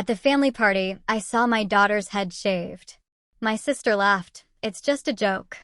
At the family party, I saw my daughter's head shaved. My sister laughed. It's just a joke.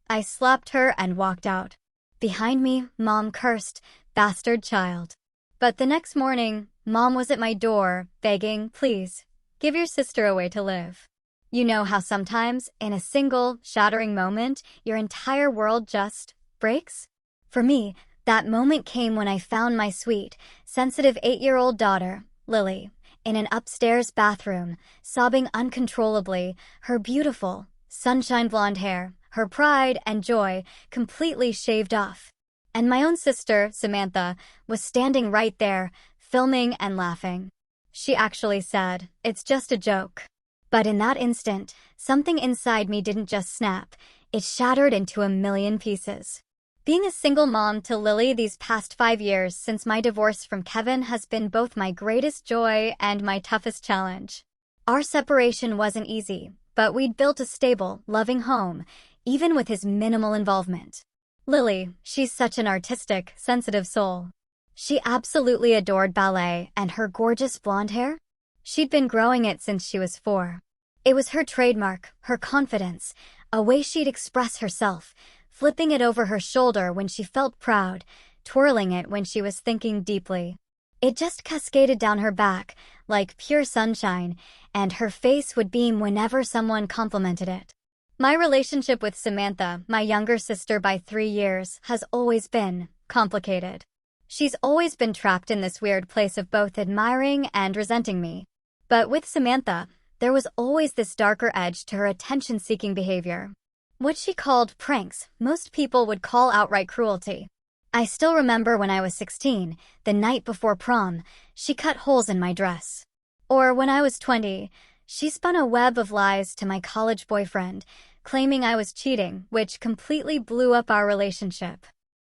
I slapped her and walked out. Behind me, Mom cursed, "Bastard child." But the next morning, Mom was at my door, begging, "Please, give your sister a way to live." You know how sometimes, in a single, shattering moment, your entire world just breaks? For me, that moment came when I found my sweet, sensitive 8-year-old daughter, Lily, in an upstairs bathroom, sobbing uncontrollably, her beautiful, sunshine blonde hair, her pride and joy, completely shaved off. And my own sister, Samantha, was standing right there, filming and laughing. She actually said, "It's just a joke." But in that instant, something inside me didn't just snap, it shattered into a million pieces. Being a single mom to Lily these past 5 years since my divorce from Kevin has been both my greatest joy and my toughest challenge. Our separation wasn't easy, but we'd built a stable, loving home, even with his minimal involvement. Lily, she's such an artistic, sensitive soul. She absolutely adored ballet and her gorgeous blonde hair. She'd been growing it since she was 4. It was her trademark, her confidence, a way she'd express herself, flipping it over her shoulder when she felt proud, twirling it when she was thinking deeply. It just cascaded down her back, like pure sunshine, and her face would beam whenever someone complimented it. My relationship with Samantha, my younger sister by 3 years, has always been complicated. She's always been trapped in this weird place of both admiring and resenting me. But with Samantha, there was always this darker edge to her attention-seeking behavior. What she called pranks, most people would call outright cruelty. I still remember when I was 16, the night before prom, she cut holes in my dress. Or when I was 20, she spun a web of lies to my college boyfriend, claiming I was cheating, which completely blew up our relationship.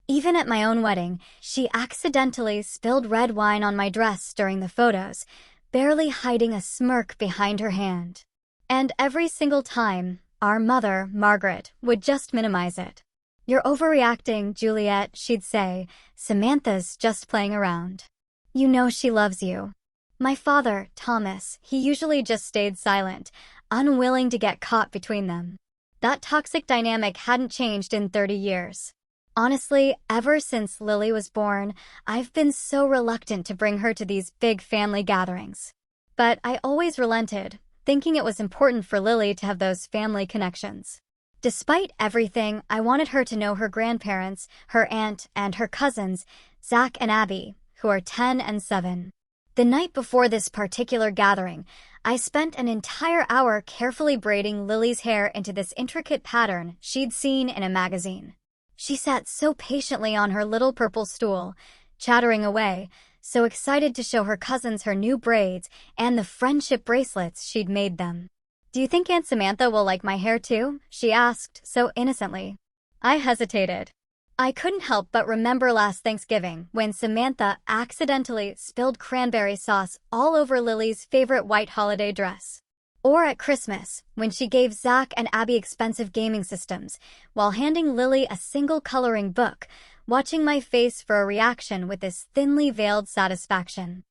Even at my own wedding, she accidentally spilled red wine on my dress during the photos, barely hiding a smirk behind her hand. And every single time, our mother, Margaret, would just minimize it. "You're overreacting, Juliet," she'd say. "Samantha's just playing around. You know she loves you." My father, Thomas, he usually just stayed silent, unwilling to get caught between them. That toxic dynamic hadn't changed in 30 years. Honestly, ever since Lily was born, I've been so reluctant to bring her to these big family gatherings. But I always relented, thinking it was important for Lily to have those family connections. Despite everything, I wanted her to know her grandparents, her aunt, and her cousins, Zach and Abby, who are 10 and 7. The night before this particular gathering, I spent an entire hour carefully braiding Lily's hair into this intricate pattern she'd seen in a magazine. She sat so patiently on her little purple stool, chattering away, so excited to show her cousins her new braids and the friendship bracelets she'd made them. "Do you think Aunt Samantha will like my hair too?" she asked, so innocently. I hesitated. I couldn't help but remember last Thanksgiving when Samantha accidentally spilled cranberry sauce all over Lily's favorite white holiday dress. Or at Christmas, when she gave Zach and Abby expensive gaming systems, while handing Lily a single coloring book, watching my face for a reaction with this thinly veiled satisfaction.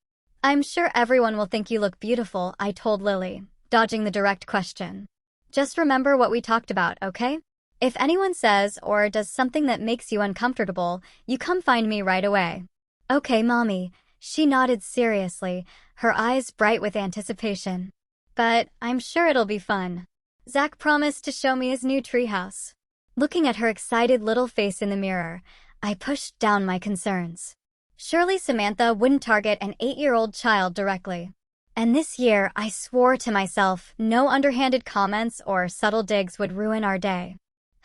"I'm sure everyone will think you look beautiful," I told Lily, dodging the direct question. "Just remember what we talked about, okay? If anyone says or does something that makes you uncomfortable, you come find me right away." "Okay, Mommy." She nodded seriously, her eyes bright with anticipation. "But I'm sure it'll be fun." Zach promised to show me his new treehouse. Looking at her excited little face in the mirror, I pushed down my concerns. Surely Samantha wouldn't target an 8-year-old child directly. And this year, I swore to myself no underhanded comments or subtle digs would ruin our day.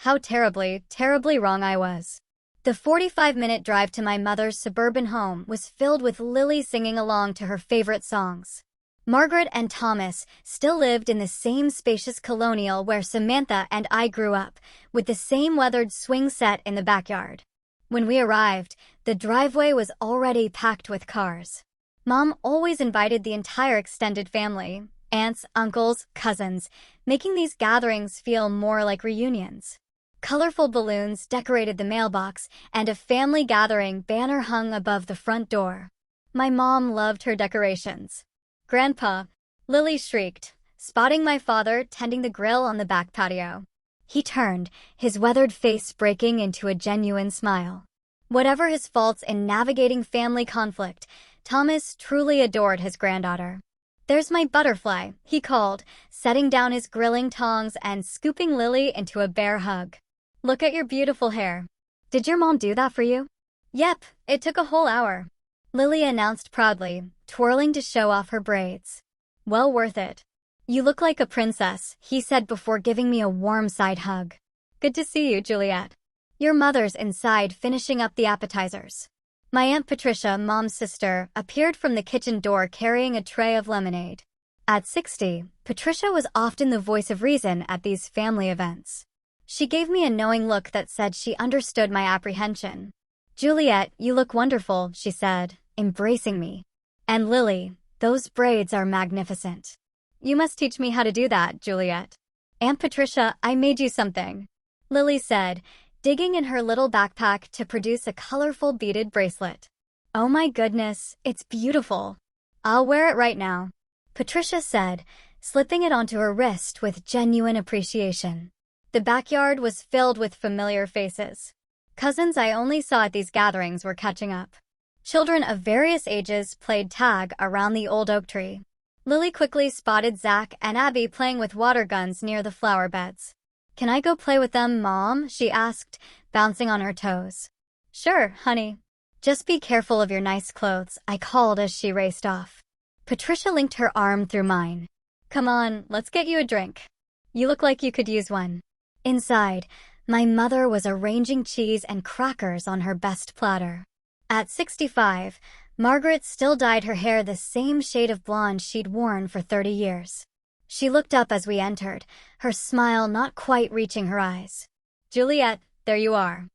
How terribly, terribly wrong I was. The 45-minute drive to my mother's suburban home was filled with Lily singing along to her favorite songs. Margaret and Thomas still lived in the same spacious colonial where Samantha and I grew up, with the same weathered swing set in the backyard. When we arrived, the driveway was already packed with cars. Mom always invited the entire extended family, aunts, uncles, cousins, making these gatherings feel more like reunions. Colorful balloons decorated the mailbox, and a family gathering banner hung above the front door. My mom loved her decorations. Grandpa, Lily shrieked, spotting my father tending the grill on the back patio. He turned, his weathered face breaking into a genuine smile. Whatever his faults in navigating family conflict, Thomas truly adored his granddaughter. "There's my butterfly," he called, setting down his grilling tongs and scooping Lily into a bear hug. "Look at your beautiful hair. Did your mom do that for you?" "Yep, it took a whole hour," Lily announced proudly, twirling to show off her braids. "Well worth it. You look like a princess," he said before giving me a warm side hug. "Good to see you, Juliet." Your mother's inside finishing up the appetizers. My Aunt Patricia, Mom's sister, appeared from the kitchen door carrying a tray of lemonade. At 60, Patricia was often the voice of reason at these family events. She gave me a knowing look that said she understood my apprehension. "Juliet, you look wonderful," she said, embracing me. "And Lily, those braids are magnificent." "You must teach me how to do that, Juliet." "Aunt Patricia, I made you something," Lily said, digging in her little backpack to produce a colorful beaded bracelet. "Oh my goodness, it's beautiful. I'll wear it right now," Patricia said, slipping it onto her wrist with genuine appreciation. The backyard was filled with familiar faces. Cousins I only saw at these gatherings were catching up. Children of various ages played tag around the old oak tree. Lily quickly spotted Zach and Abby playing with water guns near the flower beds. "Can I go play with them, Mom?" she asked, bouncing on her toes. "Sure, honey. Just be careful of your nice clothes," I called as she raced off. Patricia linked her arm through mine. "Come on, let's get you a drink. You look like you could use one." Inside, my mother was arranging cheese and crackers on her best platter. At 65, Margaret still dyed her hair the same shade of blonde she'd worn for 30 years. She looked up as we entered, her smile not quite reaching her eyes. "Juliet, there you are.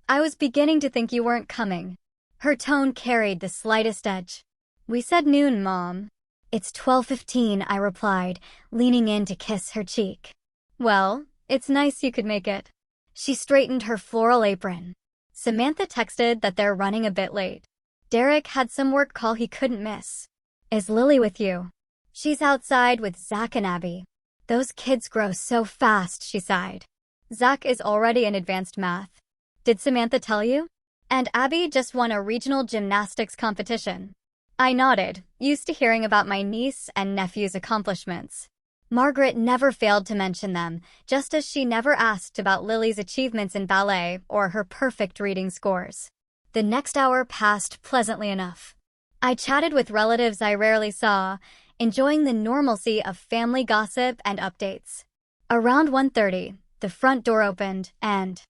I was beginning to think you weren't coming." Her tone carried the slightest edge. "We said noon, Mom." "It's 12:15, I replied, leaning in to kiss her cheek. "Well, it's nice you could make it." She straightened her floral apron. "Samantha texted that they're running a bit late. Derek had some work call he couldn't miss." "Is Lily with you?" "She's outside with Zach and Abby." "Those kids grow so fast," she sighed. "Zach is already in advanced math. Did Samantha tell you?" "And Abby just won a regional gymnastics competition." I nodded, used to hearing about my niece and nephew's accomplishments. Margaret never failed to mention them, just as she never asked about Lily's achievements in ballet or her perfect reading scores. The next hour passed pleasantly enough. I chatted with relatives I rarely saw, enjoying the normalcy of family gossip and updates. Around 1:30, the front door opened, and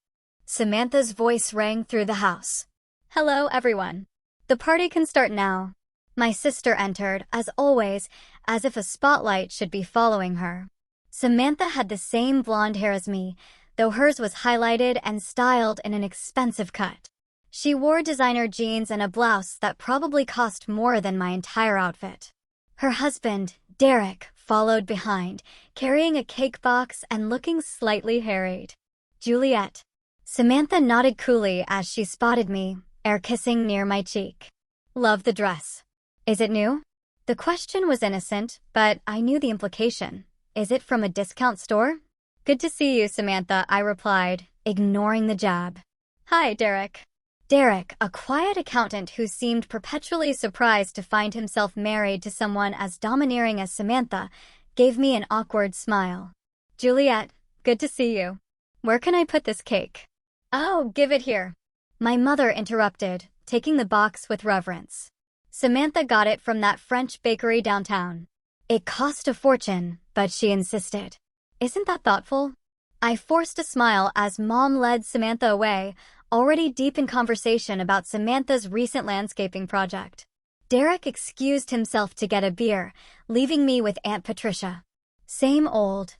Samantha's voice rang through the house. "Hello, everyone. The party can start now." My sister entered, as always, as if a spotlight should be following her. Samantha had the same blonde hair as me, though hers was highlighted and styled in an expensive cut. She wore designer jeans and a blouse that probably cost more than my entire outfit. Her husband, Derek, followed behind, carrying a cake box and looking slightly harried. "Juliet." Samantha nodded coolly as she spotted me, air-kissing near my cheek. "Love the dress. Is it new?" The question was innocent, but I knew the implication. "Is it from a discount store?" "Good to see you, Samantha," I replied, ignoring the jab. "Hi, Derek." Derek, a quiet accountant who seemed perpetually surprised to find himself married to someone as domineering as Samantha, gave me an awkward smile. "Juliet, good to see you. Where can I put this cake?" "Oh, give it here." My mother interrupted, taking the box with reverence. "Samantha got it from that French bakery downtown. It cost a fortune, but she insisted." "Isn't that thoughtful?" I forced a smile as Mom led Samantha away, already deep in conversation about Samantha's recent landscaping project. Derek excused himself to get a beer, leaving me with Aunt Patricia. Same old,"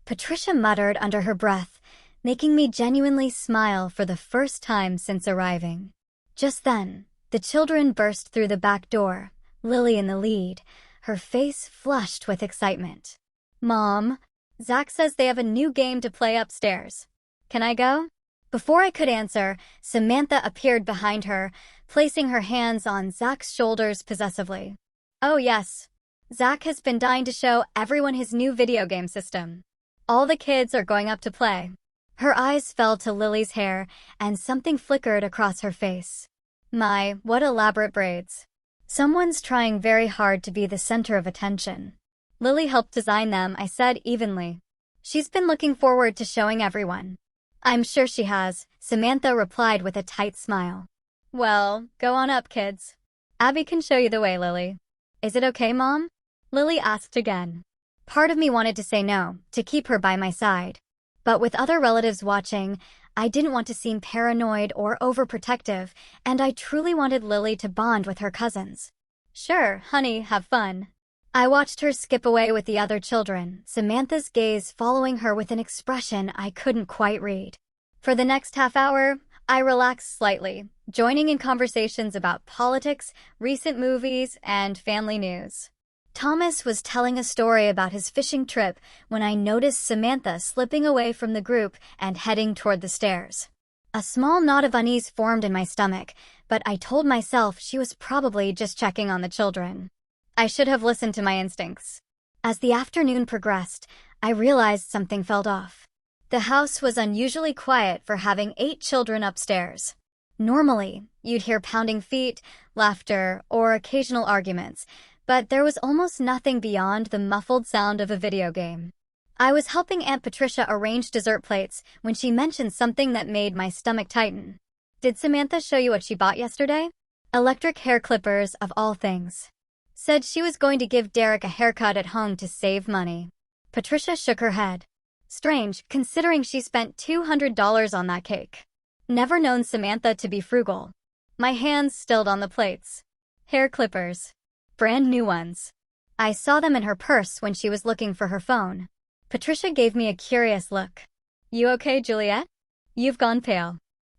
Patricia muttered under her breath, making me genuinely smile for the first time since arriving. Just then, the children burst through the back door, Lily in the lead, her face flushed with excitement. "Mom, Zach says they have a new game to play upstairs. Can I go?" Before I could answer, Samantha appeared behind her, placing her hands on Zach's shoulders possessively. "Oh yes. Zach has been dying to show everyone his new video game system. All the kids are going up to play. Her eyes fell to Lily's hair, and something flickered across her face. My, what elaborate braids. Someone's trying very hard to be the center of attention. Lily helped design them, I said evenly. She's been looking forward to showing everyone. I'm sure she has, Samantha replied with a tight smile. Well, go on up, kids. Abby can show you the way, Lily. Is it okay, Mom? Lily asked again. Part of me wanted to say no, to keep her by my side. But with other relatives watching, I didn't want to seem paranoid or overprotective, and I truly wanted Lily to bond with her cousins. Sure, honey, have fun. I watched her skip away with the other children, Samantha's gaze following her with an expression I couldn't quite read. For the next half hour, I relaxed slightly, joining in conversations about politics, recent movies, and family news. Thomas was telling a story about his fishing trip when I noticed Samantha slipping away from the group and heading toward the stairs. A small knot of unease formed in my stomach, but I told myself she was probably just checking on the children. I should have listened to my instincts. As the afternoon progressed, I realized something felt off. The house was unusually quiet for having 8 children upstairs. Normally, you'd hear pounding feet, laughter, or occasional arguments, but there was almost nothing beyond the muffled sound of a video game. I was helping Aunt Patricia arrange dessert plates when she mentioned something that made my stomach tighten. Did Samantha show you what she bought yesterday? Electric hair clippers, of all things. Said she was going to give Derek a haircut at home to save money. Patricia shook her head. Strange, considering she spent $200 on that cake. Never known Samantha to be frugal. My hands stilled on the plates. Hair clippers. Brand new ones. I saw them in her purse when she was looking for her phone. Patricia gave me a curious look. You okay, Juliet? You've gone pale.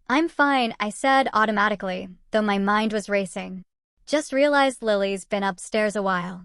I'm fine, I said automatically, though my mind was racing. Just realized Lily's been upstairs a while.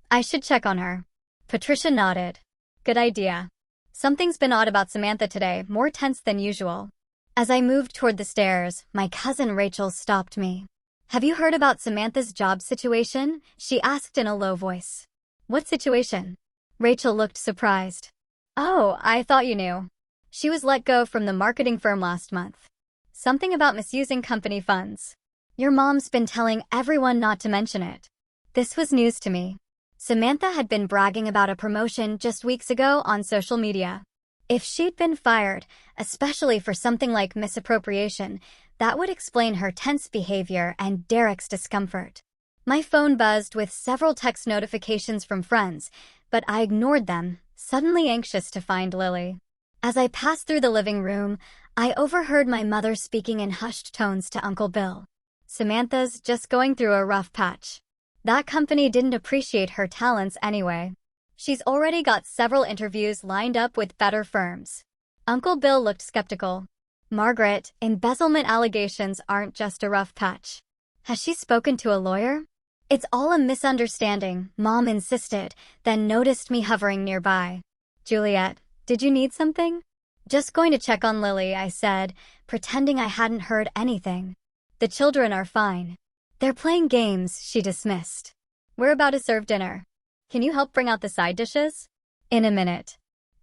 I should check on her. Patricia nodded. Good idea. Something's been odd about Samantha today, more tense than usual. As I moved toward the stairs, my cousin Rachel stopped me. Have you heard about Samantha's job situation? She asked in a low voice. What situation? Rachel looked surprised. Oh, I thought you knew. She was let go from the marketing firm last month. Something about misusing company funds. Your mom's been telling everyone not to mention it. This was news to me. Samantha had been bragging about a promotion just weeks ago on social media. If she'd been fired, especially for something like misappropriation, that would explain her tense behavior and Derek's discomfort. My phone buzzed with several text notifications from friends, but I ignored them, suddenly anxious to find Lily. As I passed through the living room, I overheard my mother speaking in hushed tones to Uncle Bill. Samantha's just going through a rough patch. That company didn't appreciate her talents anyway. She's already got several interviews lined up with better firms. Uncle Bill looked skeptical. Margaret, embezzlement allegations aren't just a rough patch. Has she spoken to a lawyer? It's all a misunderstanding, Mom insisted, then noticed me hovering nearby. Juliet, did you need something? Just going to check on Lily, I said, pretending I hadn't heard anything. The children are fine. They're playing games, she dismissed. We're about to serve dinner. Can you help bring out the side dishes? In a minute.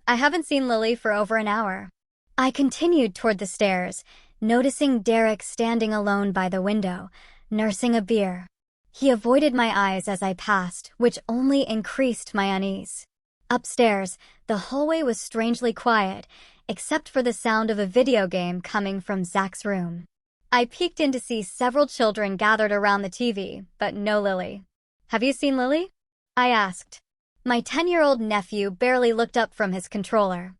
I haven't seen Lily for over an hour. I continued toward the stairs, noticing Derek standing alone by the window, nursing a beer. He avoided my eyes as I passed, which only increased my unease. Upstairs, the hallway was strangely quiet, except for the sound of a video game coming from Zach's room. I peeked in to see several children gathered around the TV, but no Lily. Have you seen Lily? I asked. My 10-year-old nephew barely looked up from his controller.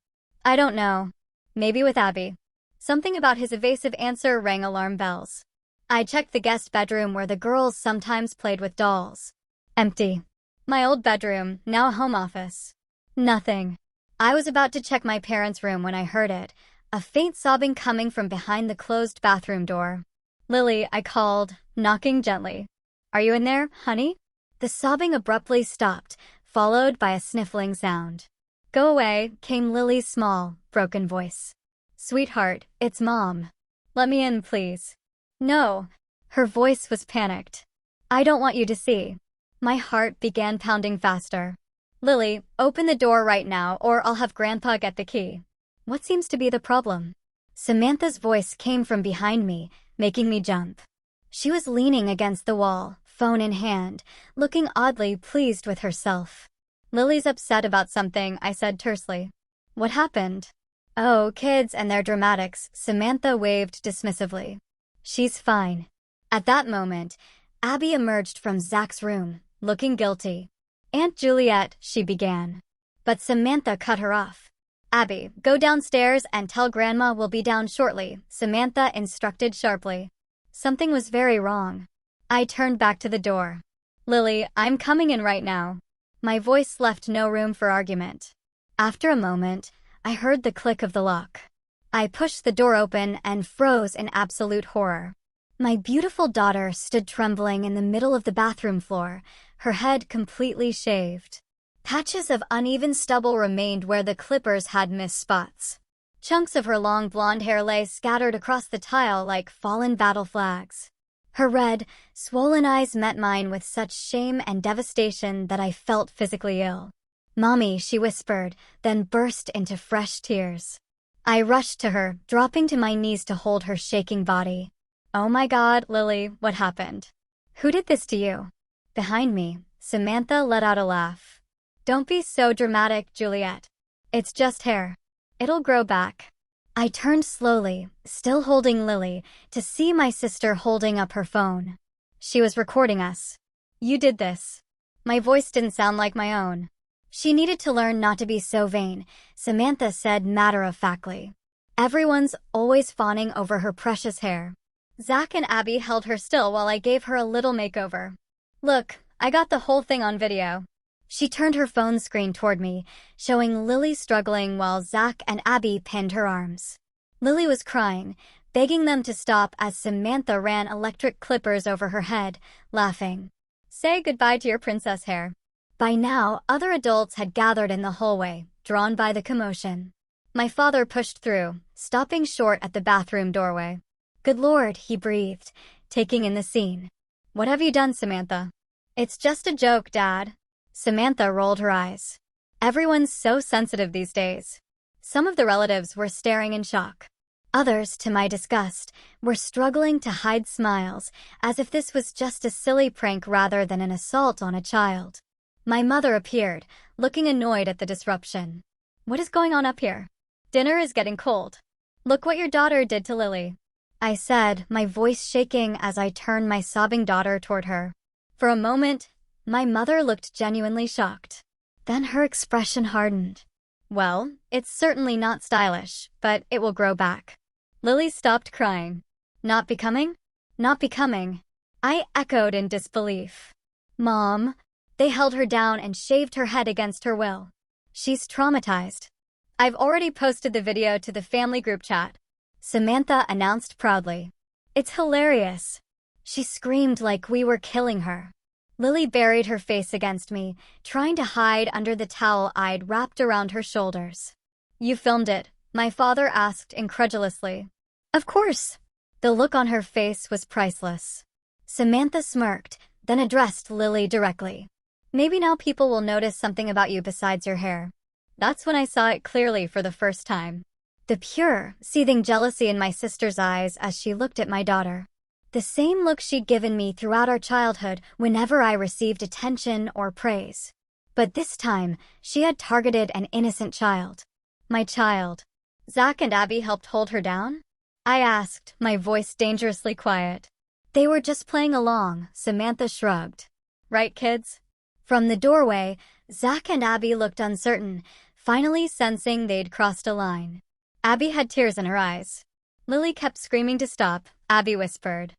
I don't know. Maybe with Abby. Something about his evasive answer rang alarm bells. I checked the guest bedroom where the girls sometimes played with dolls. Empty. My old bedroom, now a home office. Nothing. I was about to check my parents' room when I heard it, a faint sobbing coming from behind the closed bathroom door. Lily, I called, knocking gently. Are you in there, honey? The sobbing abruptly stopped, followed by a sniffling sound. Go away, came Lily's small, broken voice. Sweetheart, it's Mom. Let me in, please. No. Her voice was panicked. I don't want you to see. My heart began pounding faster. Lily, open the door right now or I'll have Grandpa get the key. What seems to be the problem? Samantha's voice came from behind me, making me jump. She was leaning against the wall, phone in hand, looking oddly pleased with herself. Lily's upset about something, I said tersely. What happened? Oh, kids and their dramatics, Samantha waved dismissively. She's fine. At that moment, Abby emerged from Zach's room, looking guilty. Aunt Juliet, she began. But Samantha cut her off. Abby, go downstairs and tell Grandma we'll be down shortly, Samantha instructed sharply. Something was very wrong. I turned back to the door. Lily, I'm coming in right now. My voice left no room for argument. After a moment, I heard the click of the lock. I pushed the door open and froze in absolute horror. My beautiful daughter stood trembling in the middle of the bathroom floor, her head completely shaved. Patches of uneven stubble remained where the clippers had missed spots. Chunks of her long blonde hair lay scattered across the tile like fallen battle flags. Her red, swollen eyes met mine with such shame and devastation that I felt physically ill. Mommy, she whispered, then burst into fresh tears. I rushed to her, dropping to my knees to hold her shaking body. Oh my God, Lily, what happened? Who did this to you? Behind me, Samantha let out a laugh. Don't be so dramatic, Juliet. It's just hair. It'll grow back. I turned slowly, still holding Lily, to see my sister holding up her phone. She was recording us. You did this. My voice didn't sound like my own. She needed to learn not to be so vain, Samantha said matter-of-factly. Everyone's always fawning over her precious hair. Zach and Abby held her still while I gave her a little makeover. Look, I got the whole thing on video. She turned her phone screen toward me, showing Lily struggling while Zach and Abby pinned her arms. Lily was crying, begging them to stop as Samantha ran electric clippers over her head, laughing. Say goodbye to your princess hair. By now, other adults had gathered in the hallway, drawn by the commotion. My father pushed through, stopping short at the bathroom doorway. Good Lord, he breathed, taking in the scene. What have you done, Samantha? It's just a joke, Dad. Samantha rolled her eyes. Everyone's so sensitive these days. Some of the relatives were staring in shock. Others, to my disgust, were struggling to hide smiles, as if this was just a silly prank rather than an assault on a child. My mother appeared, looking annoyed at the disruption. What is going on up here? Dinner is getting cold. Look what your daughter did to Lily. I said, my voice shaking as I turned my sobbing daughter toward her. For a moment, my mother looked genuinely shocked. Then her expression hardened. Well, it's certainly not stylish, but it will grow back. Lily stopped crying. Not becoming? Not becoming. I echoed in disbelief. Mom. They held her down and shaved her head against her will. She's traumatized. I've already posted the video to the family group chat. Samantha announced proudly. It's hilarious. She screamed like we were killing her. Lily buried her face against me, trying to hide under the towel I'd wrapped around her shoulders. You filmed it, my father asked incredulously. Of course. The look on her face was priceless. Samantha smirked, then addressed Lily directly. Maybe now people will notice something about you besides your hair. That's when I saw it clearly for the first time. The pure, seething jealousy in my sister's eyes as she looked at my daughter. The same look she'd given me throughout our childhood whenever I received attention or praise. But this time, she had targeted an innocent child. My child. Zach and Abby helped hold her down? I asked, my voice dangerously quiet. They were just playing along, Samantha shrugged. Right, kids? From the doorway, Zach and Abby looked uncertain, finally sensing they'd crossed a line. Abby had tears in her eyes. Lily kept screaming to stop, Abby whispered.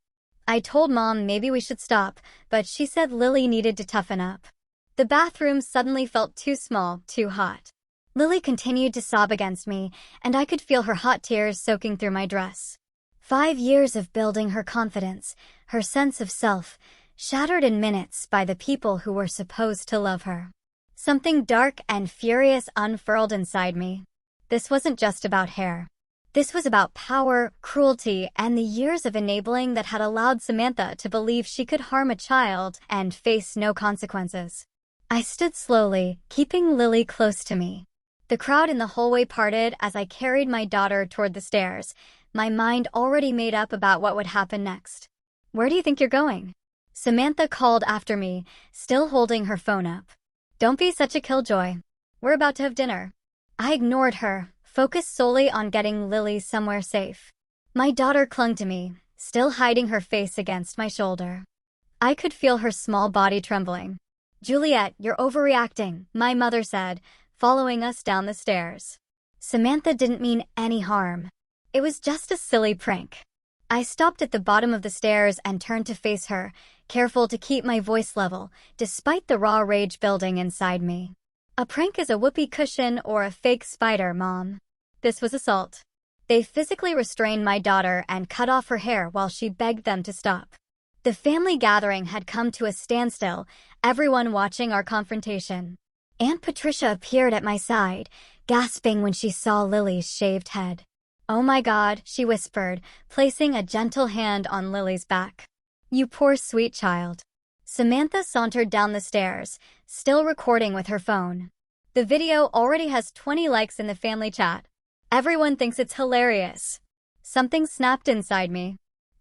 I told Mom maybe we should stop, but she said Lily needed to toughen up. The bathroom suddenly felt too small, too hot. Lily continued to sob against me, and I could feel her hot tears soaking through my dress. 5 years of building her confidence, her sense of self, shattered in minutes by the people who were supposed to love her. Something dark and furious unfurled inside me. This wasn't just about hair. This was about power, cruelty, and the years of enabling that had allowed Samantha to believe she could harm a child and face no consequences. I stood slowly, keeping Lily close to me. The crowd in the hallway parted as I carried my daughter toward the stairs, my mind already made up about what would happen next. "Where do you think you're going?" Samantha called after me, still holding her phone up. "Don't be such a killjoy. We're about to have dinner." I ignored her, focused solely on getting Lily somewhere safe. My daughter clung to me, still hiding her face against my shoulder. I could feel her small body trembling. "Juliet, you're overreacting," my mother said, following us down the stairs. Samantha didn't mean any harm. It was just a silly prank. I stopped at the bottom of the stairs and turned to face her, careful to keep my voice level, despite the raw rage building inside me. "A prank is a whoopee cushion or a fake spider, Mom. This was assault." They physically restrained my daughter and cut off her hair while she begged them to stop. The family gathering had come to a standstill, everyone watching our confrontation. Aunt Patricia appeared at my side, gasping when she saw Lily's shaved head. "Oh my God," she whispered, placing a gentle hand on Lily's back. "You poor sweet child." Samantha sauntered down the stairs, still recording with her phone. "The video already has 20 likes in the family chat. Everyone thinks it's hilarious." Something snapped inside me.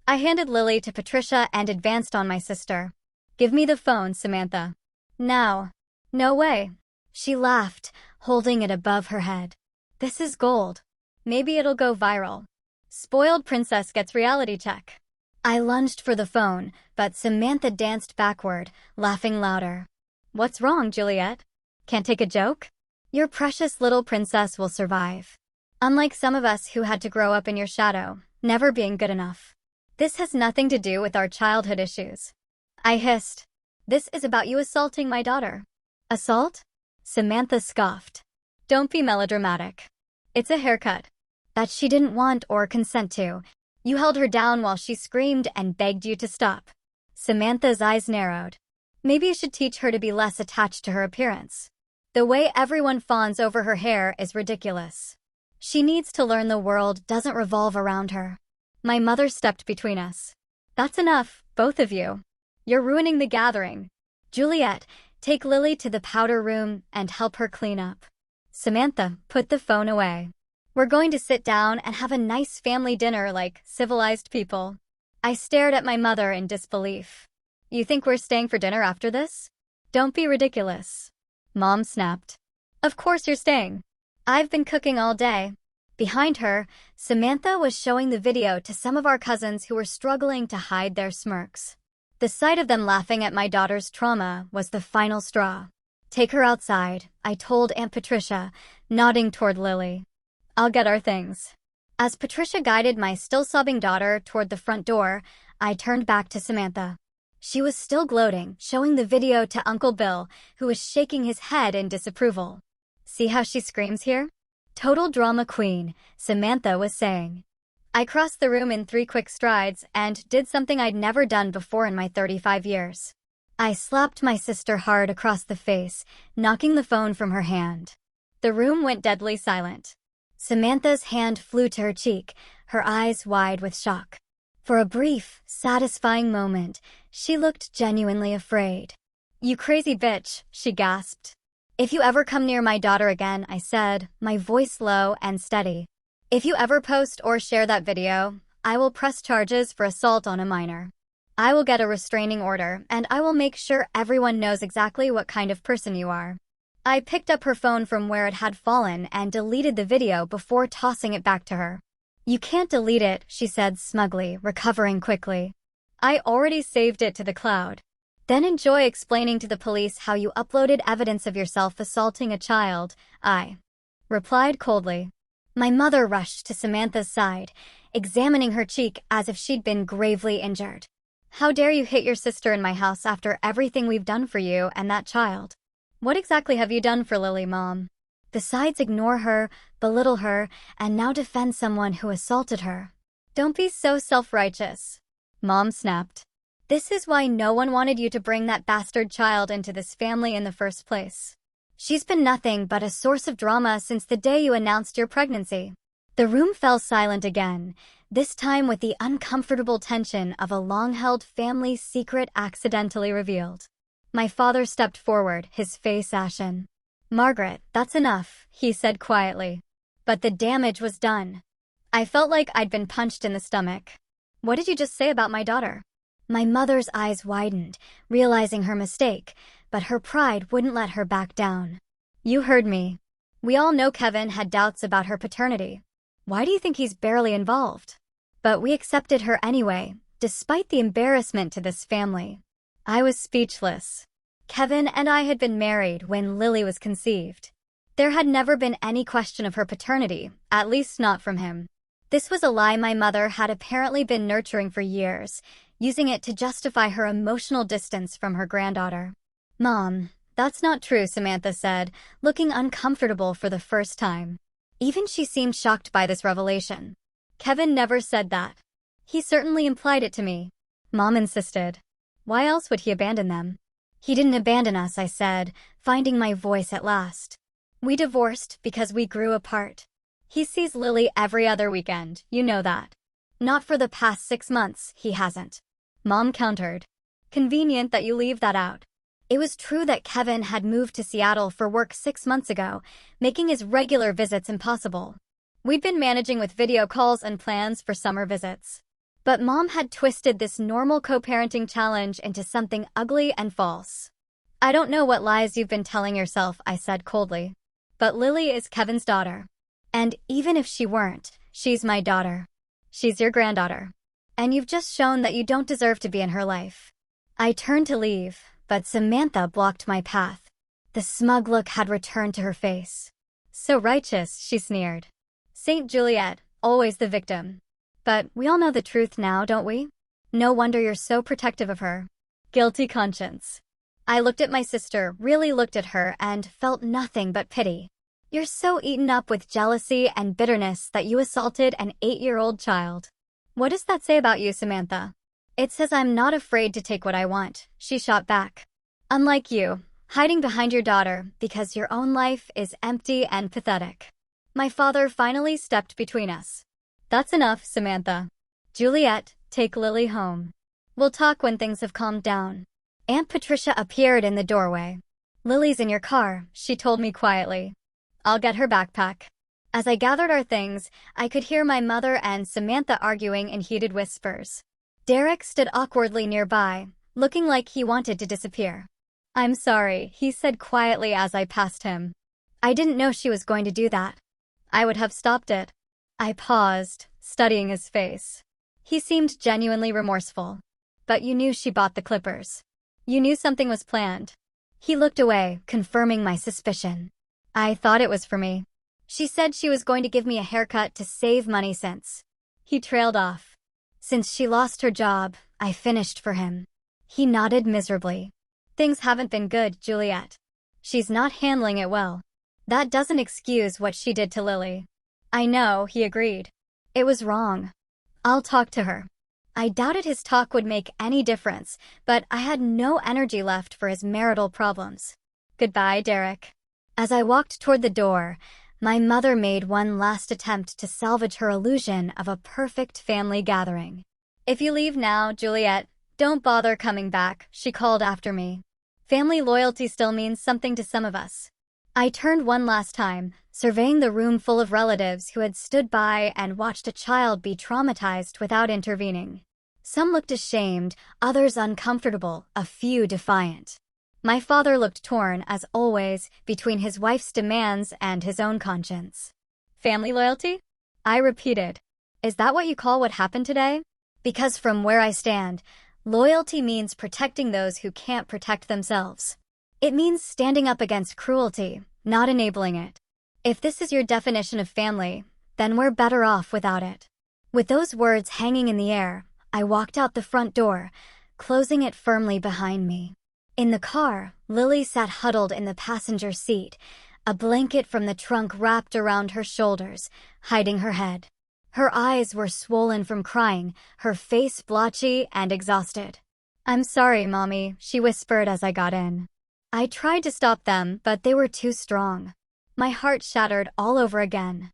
I handed Lily to Patricia and advanced on my sister. "Give me the phone, Samantha. Now." "No way." She laughed, holding it above her head. "This is gold. Maybe it'll go viral. Spoiled princess gets reality check." I lunged for the phone, but Samantha danced backward, laughing louder. "What's wrong, Juliet? Can't take a joke? Your precious little princess will survive. Unlike some of us who had to grow up in your shadow, never being good enough. This has nothing to do with our childhood issues." I hissed. "This is about you assaulting my daughter." "Assault?" Samantha scoffed. "Don't be melodramatic. It's a haircut that she didn't want or consent to. You held her down while she screamed and begged you to stop." Samantha's eyes narrowed. "Maybe you should teach her to be less attached to her appearance. The way everyone fawns over her hair is ridiculous. She needs to learn the world doesn't revolve around her." My mother stepped between us. "That's enough, both of you. You're ruining the gathering. Juliet, take Lily to the powder room and help her clean up." Samantha put the phone away. "We're going to sit down and have a nice family dinner like civilized people." I stared at my mother in disbelief. "You think we're staying for dinner after this? Don't be ridiculous." Mom snapped. "Of course you're staying. I've been cooking all day." Behind her, Samantha was showing the video to some of our cousins who were struggling to hide their smirks. The sight of them laughing at my daughter's trauma was the final straw. "Take her outside," I told Aunt Patricia, nodding toward Lily. "I'll get our things." As Patricia guided my still-sobbing daughter toward the front door, I turned back to Samantha. She was still gloating, showing the video to Uncle Bill, who was shaking his head in disapproval. "See how she screams here? Total drama queen," Samantha was saying. I crossed the room in 3 quick strides and did something I'd never done before in my 35 years. I slapped my sister hard across the face, knocking the phone from her hand. The room went deadly silent. Samantha's hand flew to her cheek, her eyes wide with shock. For a brief, satisfying moment, she looked genuinely afraid. "You crazy bitch," she gasped. "If you ever come near my daughter again," I said, my voice low and steady. "If you ever post or share that video, I will press charges for assault on a minor. I will get a restraining order, and I will make sure everyone knows exactly what kind of person you are." I picked up her phone from where it had fallen and deleted the video before tossing it back to her. "You can't delete it," she said smugly, recovering quickly. "I already saved it to the cloud." "Then enjoy explaining to the police how you uploaded evidence of yourself assaulting a child," I replied coldly. My mother rushed to Samantha's side, examining her cheek as if she'd been gravely injured. "How dare you hit your sister in my house after everything we've done for you and that child? What exactly have you done for Lily, Mom? Besides ignore her, belittle her, and now defend someone who assaulted her? Don't be so self-righteous." Mom snapped. "This is why no one wanted you to bring that bastard child into this family in the first place. She's been nothing but a source of drama since the day you announced your pregnancy. The room fell silent again, this time with the uncomfortable tension of a long-held family secret accidentally revealed. My father stepped forward, his face ashen. "Margaret, that's enough," he said quietly. But the damage was done. I felt like I'd been punched in the stomach. "What did you just say about my daughter?" My mother's eyes widened, realizing her mistake, but her pride wouldn't let her back down. "You heard me. We all know Kevin had doubts about her paternity. Why do you think he's barely involved? But we accepted her anyway, despite the embarrassment to this family." I was speechless. Kevin and I had been married when Lily was conceived. There had never been any question of her paternity, at least not from him. This was a lie my mother had apparently been nurturing for years, using it to justify her emotional distance from her granddaughter. "Mom, that's not true," Samantha said, looking uncomfortable for the first time. Even she seemed shocked by this revelation. "Kevin never said that. He certainly implied it to me." Mom insisted. "Why else would he abandon them?" "He didn't abandon us," I said, finding my voice at last. "We divorced because we grew apart. He sees Lily every other weekend, you know that." "Not for the past 6 months, he hasn't," Mom countered. "Convenient that you leave that out." It was true that Kevin had moved to Seattle for work 6 months ago, making his regular visits impossible. We'd been managing with video calls and plans for summer visits. But Mom had twisted this normal co-parenting challenge into something ugly and false. "I don't know what lies you've been telling yourself," I said coldly. "But Lily is Kevin's daughter. And even if she weren't, she's my daughter. She's your granddaughter. And you've just shown that you don't deserve to be in her life." I turned to leave, but Samantha blocked my path. The smug look had returned to her face. "So righteous," she sneered. "Saint Juliet, always the victim. But we all know the truth now, don't we? No wonder you're so protective of her." Guilty conscience. I looked at my sister, really looked at her, and felt nothing but pity. "You're so eaten up with jealousy and bitterness that you assaulted an 8-year-old child." "What does that say about you, Samantha?" "It says I'm not afraid to take what I want," she shot back. "Unlike you, hiding behind your daughter because your own life is empty and pathetic." My father finally stepped between us. "That's enough, Samantha. Juliet, take Lily home. We'll talk when things have calmed down." Aunt Patricia appeared in the doorway. "Lily's in your car," she told me quietly. "I'll get her backpack." As I gathered our things, I could hear my mother and Samantha arguing in heated whispers. Derek stood awkwardly nearby, looking like he wanted to disappear. "I'm sorry," he said quietly as I passed him. "I didn't know she was going to do that. I would have stopped it." I paused, studying his face. He seemed genuinely remorseful. "But you knew she bought the clippers. You knew something was planned." He looked away, confirming my suspicion. "I thought it was for me. She said she was going to give me a haircut to save money since." He trailed off. "Since she lost her job, I finished for him." He nodded miserably. "Things haven't been good, Juliet. She's not handling it well. That doesn't excuse what she did to Lily." "I know," he agreed. "It was wrong. I'll talk to her." I doubted his talk would make any difference, but I had no energy left for his marital problems. "Goodbye, Derek." As I walked toward the door, my mother made one last attempt to salvage her illusion of a perfect family gathering. "If you leave now, Juliet, don't bother coming back," she called after me. "Family loyalty still means something to some of us." I turned one last time, surveying the room full of relatives who had stood by and watched a child be traumatized without intervening. Some looked ashamed, others uncomfortable, a few defiant. My father looked torn, as always, between his wife's demands and his own conscience. "Family loyalty?" I repeated. "Is that what you call what happened today?" Because from where I stand, loyalty means protecting those who can't protect themselves. It means standing up against cruelty, not enabling it. If this is your definition of family, then we're better off without it. With those words hanging in the air, I walked out the front door, closing it firmly behind me. In the car, Lily sat huddled in the passenger seat, a blanket from the trunk wrapped around her shoulders, hiding her head. Her eyes were swollen from crying, her face blotchy and exhausted. "I'm sorry, Mommy," she whispered as I got in. I tried to stop them, but they were too strong. My heart shattered all over again.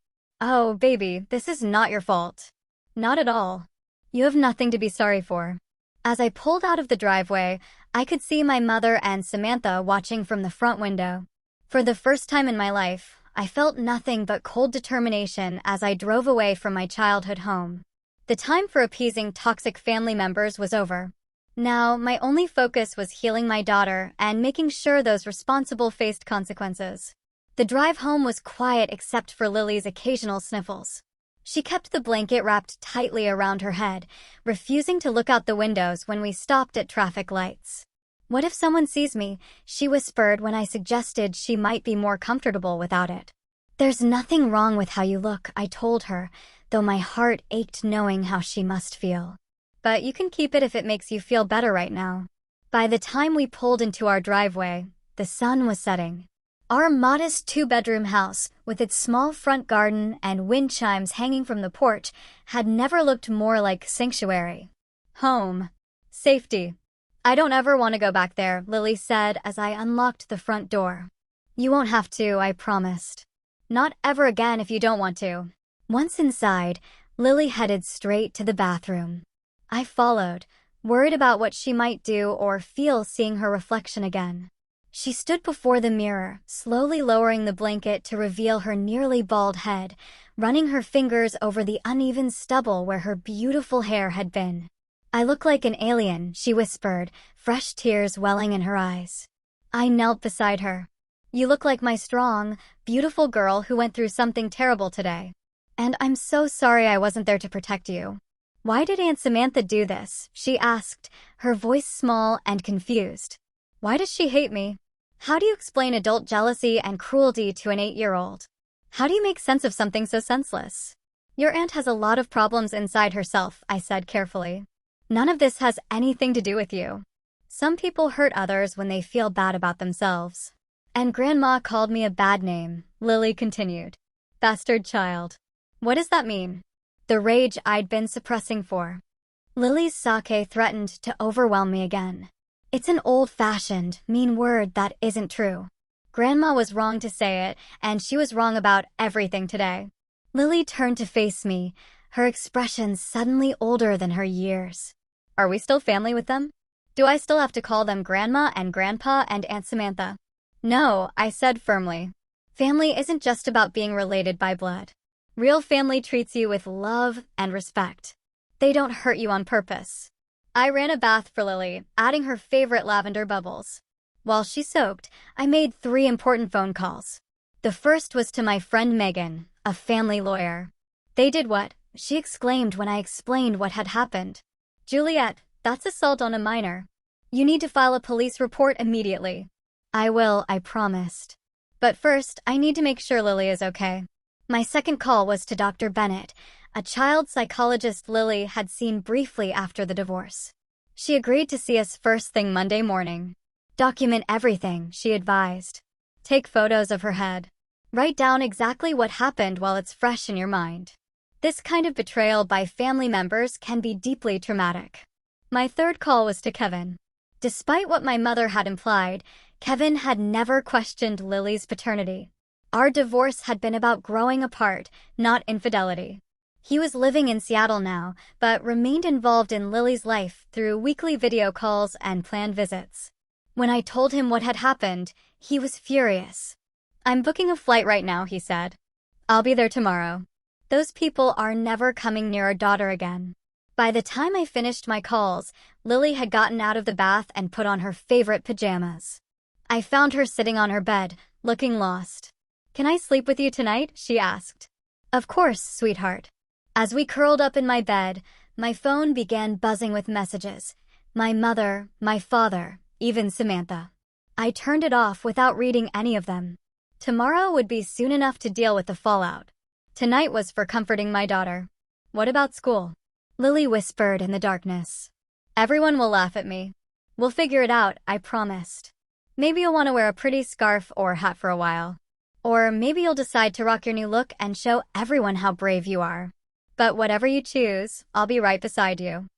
Oh, baby, this is not your fault. Not at all. You have nothing to be sorry for. As I pulled out of the driveway, I could see my mother and Samantha watching from the front window. For the first time in my life, I felt nothing but cold determination as I drove away from my childhood home. The time for appeasing toxic family members was over. Now, my only focus was healing my daughter and making sure those responsible faced consequences. The drive home was quiet except for Lily's occasional sniffles. She kept the blanket wrapped tightly around her head, refusing to look out the windows when we stopped at traffic lights. "What if someone sees me?" she whispered when I suggested she might be more comfortable without it. "There's nothing wrong with how you look," I told her, though my heart ached knowing how she must feel. "But you can keep it if it makes you feel better right now." By the time we pulled into our driveway, the sun was setting. Our modest two-bedroom house, with its small front garden and wind chimes hanging from the porch, had never looked more like sanctuary. Home. Safety. "I don't ever want to go back there," Lily said as I unlocked the front door. "You won't have to," I promised. "Not ever again if you don't want to." Once inside, Lily headed straight to the bathroom. I followed, worried about what she might do or feel seeing her reflection again. She stood before the mirror, slowly lowering the blanket to reveal her nearly bald head, running her fingers over the uneven stubble where her beautiful hair had been. "I look like an alien," she whispered, fresh tears welling in her eyes. I knelt beside her. "You look like my strong, beautiful girl who went through something terrible today. And I'm so sorry I wasn't there to protect you." "Why did Aunt Samantha do this?" she asked, her voice small and confused. "Why does she hate me? How do you explain adult jealousy and cruelty to an 8-year-old? How do you make sense of something so senseless?" "Your aunt has a lot of problems inside herself," I said carefully. "None of this has anything to do with you. Some people hurt others when they feel bad about themselves." "And Grandma called me a bad name," Lily continued. "Bastard child." "What does that mean?" The rage I'd been suppressing for. Lily's sake threatened to overwhelm me again. "It's an old-fashioned, mean word that isn't true. Grandma was wrong to say it, and she was wrong about everything today." Lily turned to face me, her expression suddenly older than her years. "Are we still family with them? Do I still have to call them Grandma and Grandpa and Aunt Samantha?" "No," I said firmly. "Family isn't just about being related by blood. Real family treats you with love and respect. They don't hurt you on purpose." I ran a bath for Lily, adding her favorite lavender bubbles. While she soaked, I made 3 important phone calls. The first was to my friend Megan, a family lawyer. "They did what?" she exclaimed when I explained what had happened. "Juliet, that's assault on a minor. You need to file a police report immediately." "I will," I promised. "But first, I need to make sure Lily is okay." My second call was to Dr. Bennett, a child psychologist Lily had seen briefly after the divorce. She agreed to see us first thing Monday morning. "Document everything," she advised. "Take photos of her head. Write down exactly what happened while it's fresh in your mind. This kind of betrayal by family members can be deeply traumatic." My third call was to Kevin. Despite what my mother had implied, Kevin had never questioned Lily's paternity. Our divorce had been about growing apart, not infidelity. He was living in Seattle now, but remained involved in Lily's life through weekly video calls and planned visits. When I told him what had happened, he was furious. "I'm booking a flight right now," he said. "I'll be there tomorrow." Those people are never coming near our daughter again. By the time I finished my calls, Lily had gotten out of the bath and put on her favorite pajamas. I found her sitting on her bed, looking lost. "Can I sleep with you tonight?" she asked. "Of course, sweetheart." As we curled up in my bed, my phone began buzzing with messages. My mother, my father, even Samantha. I turned it off without reading any of them. Tomorrow would be soon enough to deal with the fallout. Tonight was for comforting my daughter. "What about school?" Lily whispered in the darkness. "Everyone will laugh at me. We'll figure it out," I promised. "Maybe you'll want to wear a pretty scarf or hat for a while. Or maybe you'll decide to rock your new look and show everyone how brave you are. But whatever you choose, I'll be right beside you."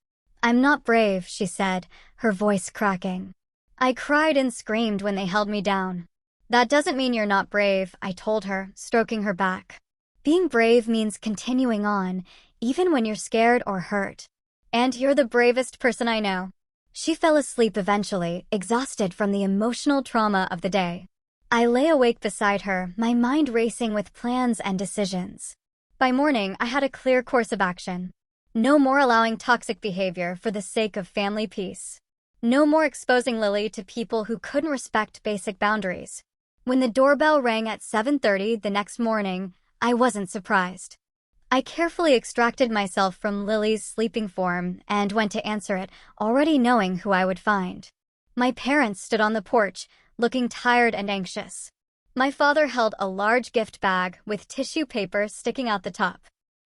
"I'm not brave," she said, her voice cracking. I cried and screamed when they held me down. "That doesn't mean you're not brave," I told her, stroking her back. Being brave means continuing on, even when you're scared or hurt. And you're the bravest person I know. She fell asleep eventually, exhausted from the emotional trauma of the day. I lay awake beside her, my mind racing with plans and decisions. By morning, I had a clear course of action. No more allowing toxic behavior for the sake of family peace. No more exposing Lily to people who couldn't respect basic boundaries. When the doorbell rang at 7:30 the next morning, I wasn't surprised. I carefully extracted myself from Lily's sleeping form and went to answer it, already knowing who I would find. My parents stood on the porch, looking tired and anxious. My father held a large gift bag with tissue paper sticking out the top.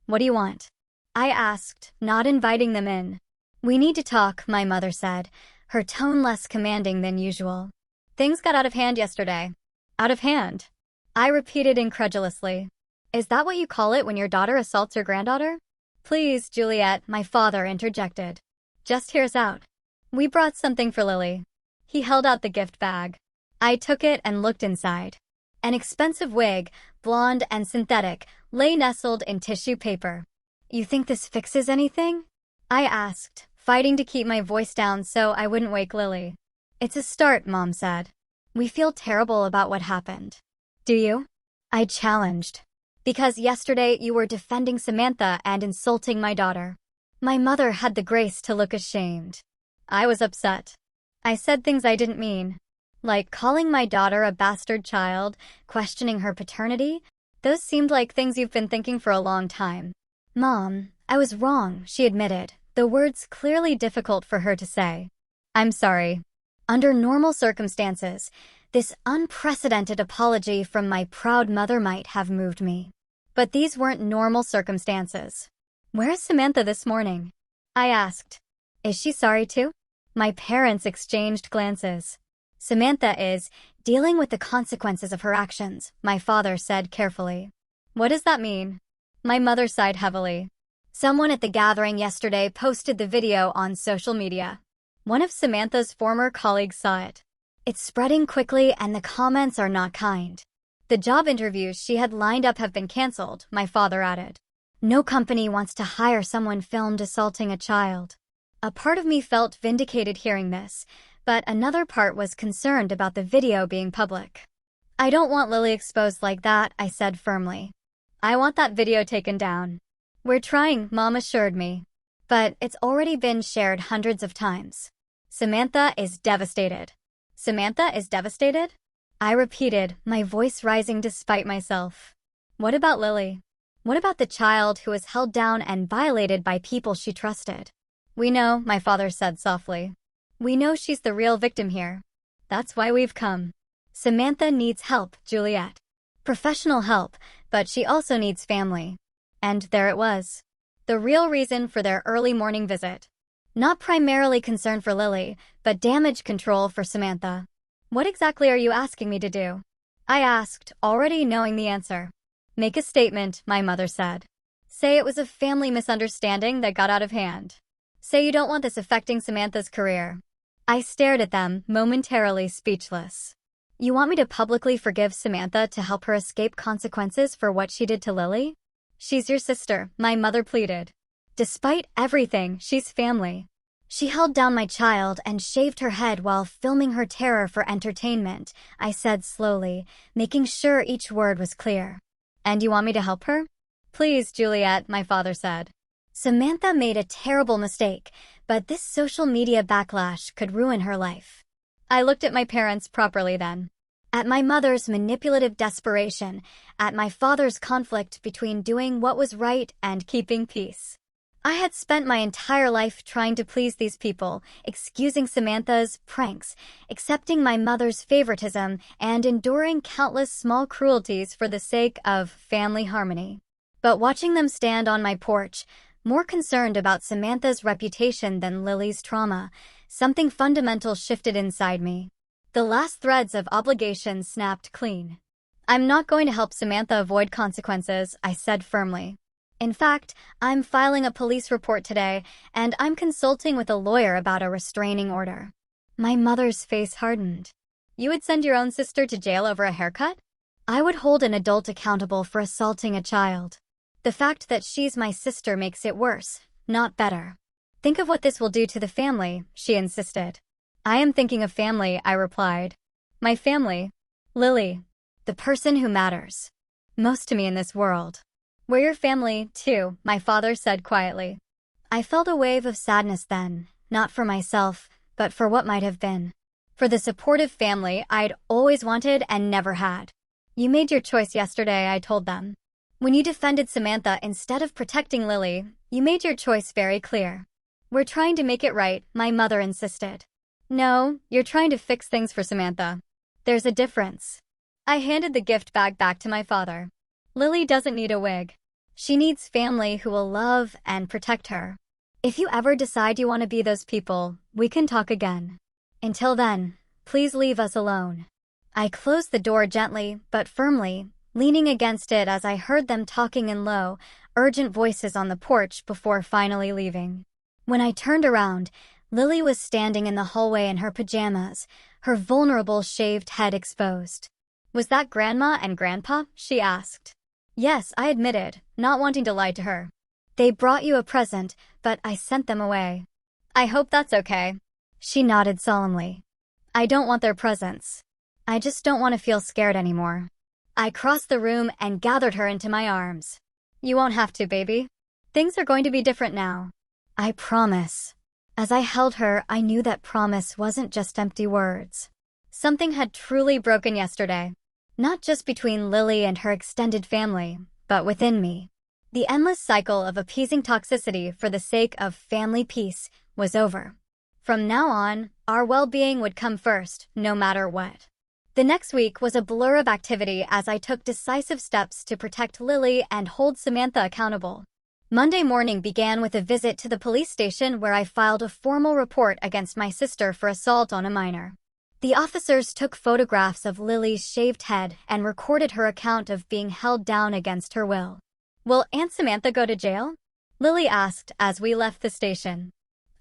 "What do you want?" I asked, not inviting them in. "We need to talk," my mother said, her tone less commanding than usual. "Things got out of hand yesterday." "Out of hand?" I repeated incredulously. "Is that what you call it when your daughter assaults your granddaughter?" "Please, Juliet," my father interjected. "Just hear us out. We brought something for Lily." He held out the gift bag. I took it and looked inside. An expensive wig, blonde and synthetic, lay nestled in tissue paper. "You think this fixes anything?" I asked, fighting to keep my voice down so I wouldn't wake Lily. "It's a start," Mom said. "We feel terrible about what happened." "Do you?" I challenged. "Because yesterday you were defending Samantha and insulting my daughter." My mother had the grace to look ashamed. I was upset. I said things I didn't mean. Like calling my daughter a bastard child, questioning her paternity. Those seemed like things you've been thinking for a long time. "Mom, I was wrong," she admitted, the words clearly difficult for her to say. "I'm sorry." Under normal circumstances, this unprecedented apology from my proud mother might have moved me. But these weren't normal circumstances. "Where's Samantha this morning?" I asked. "Is she sorry too?" My parents exchanged glances. "Samantha is dealing with the consequences of her actions," my father said carefully. "What does that mean?" My mother sighed heavily. "Someone at the gathering yesterday posted the video on social media. One of Samantha's former colleagues saw it. It's spreading quickly and the comments are not kind. The job interviews she had lined up have been canceled," my father added. "No company wants to hire someone filmed assaulting a child." A part of me felt vindicated hearing this, but another part was concerned about the video being public. "I don't want Lily exposed like that," I said firmly. "I want that video taken down." "We're trying," Mom assured me. "But it's already been shared hundreds of times." "Samantha is devastated." "Samantha is devastated?" I repeated, my voice rising despite myself. "What about Lily? What about the child who was held down and violated by people she trusted?" "We know," my father said softly. "We know she's the real victim here. That's why we've come. Samantha needs help, Juliet. Professional help, but she also needs family." And there it was. The real reason for their early morning visit. Not primarily concern for Lily, but damage control for Samantha. "What exactly are you asking me to do?" I asked, already knowing the answer. "Make a statement," my mother said. "Say it was a family misunderstanding that got out of hand. Say you don't want this affecting Samantha's career." I stared at them, momentarily speechless. "You want me to publicly forgive Samantha to help her escape consequences for what she did to Lily?" "She's your sister," my mother pleaded. "Despite everything, she's family." "She held down my child and shaved her head while filming her terror for entertainment," I said slowly, making sure each word was clear. "And you want me to help her?" "Please, Juliet," my father said. Samantha made a terrible mistake, but this social media backlash could ruin her life. I looked at my parents properly then. At my mother's manipulative desperation, at my father's conflict between doing what was right and keeping peace. I had spent my entire life trying to please these people, excusing Samantha's pranks, accepting my mother's favoritism, and enduring countless small cruelties for the sake of family harmony. But watching them stand on my porch, more concerned about Samantha's reputation than Lily's trauma, something fundamental shifted inside me. The last threads of obligation snapped clean. "I'm not going to help Samantha avoid consequences," I said firmly. "In fact, I'm filing a police report today, and I'm consulting with a lawyer about a restraining order." My mother's face hardened. "You would send your own sister to jail over a haircut?" I would hold an adult accountable for assaulting a child. The fact that she's my sister makes it worse, not better. Think of what this will do to the family, she insisted. I am thinking of family, I replied. My family? Lily. The person who matters most to me in this world. We're your family, too, my father said quietly. I felt a wave of sadness then, not for myself, but for what might have been. For the supportive family I'd always wanted and never had. You made your choice yesterday, I told them. When you defended Samantha instead of protecting Lily, you made your choice very clear. We're trying to make it right, my mother insisted. No, you're trying to fix things for Samantha. There's a difference. I handed the gift bag back to my father. Lily doesn't need a wig. She needs family who will love and protect her. If you ever decide you want to be those people, we can talk again. Until then, please leave us alone. I closed the door gently but firmly, leaning against it as I heard them talking in low, urgent voices on the porch before finally leaving. When I turned around, Lily was standing in the hallway in her pajamas, her vulnerable shaved head exposed. Was that Grandma and Grandpa? She asked. Yes, I admitted, not wanting to lie to her. They brought you a present, but I sent them away. I hope that's okay. She nodded solemnly. I don't want their presents. I just don't want to feel scared anymore. I crossed the room and gathered her into my arms. You won't have to, baby. Things are going to be different now. I promise. As I held her, I knew that promise wasn't just empty words. Something had truly broken yesterday. Not just between Lily and her extended family, but within me. The endless cycle of appeasing toxicity for the sake of family peace was over. From now on, our well-being would come first, no matter what. The next week was a blur of activity as I took decisive steps to protect Lily and hold Samantha accountable. Monday morning began with a visit to the police station where I filed a formal report against my sister for assault on a minor. The officers took photographs of Lily's shaved head and recorded her account of being held down against her will. Will Aunt Samantha go to jail? Lily asked as we left the station.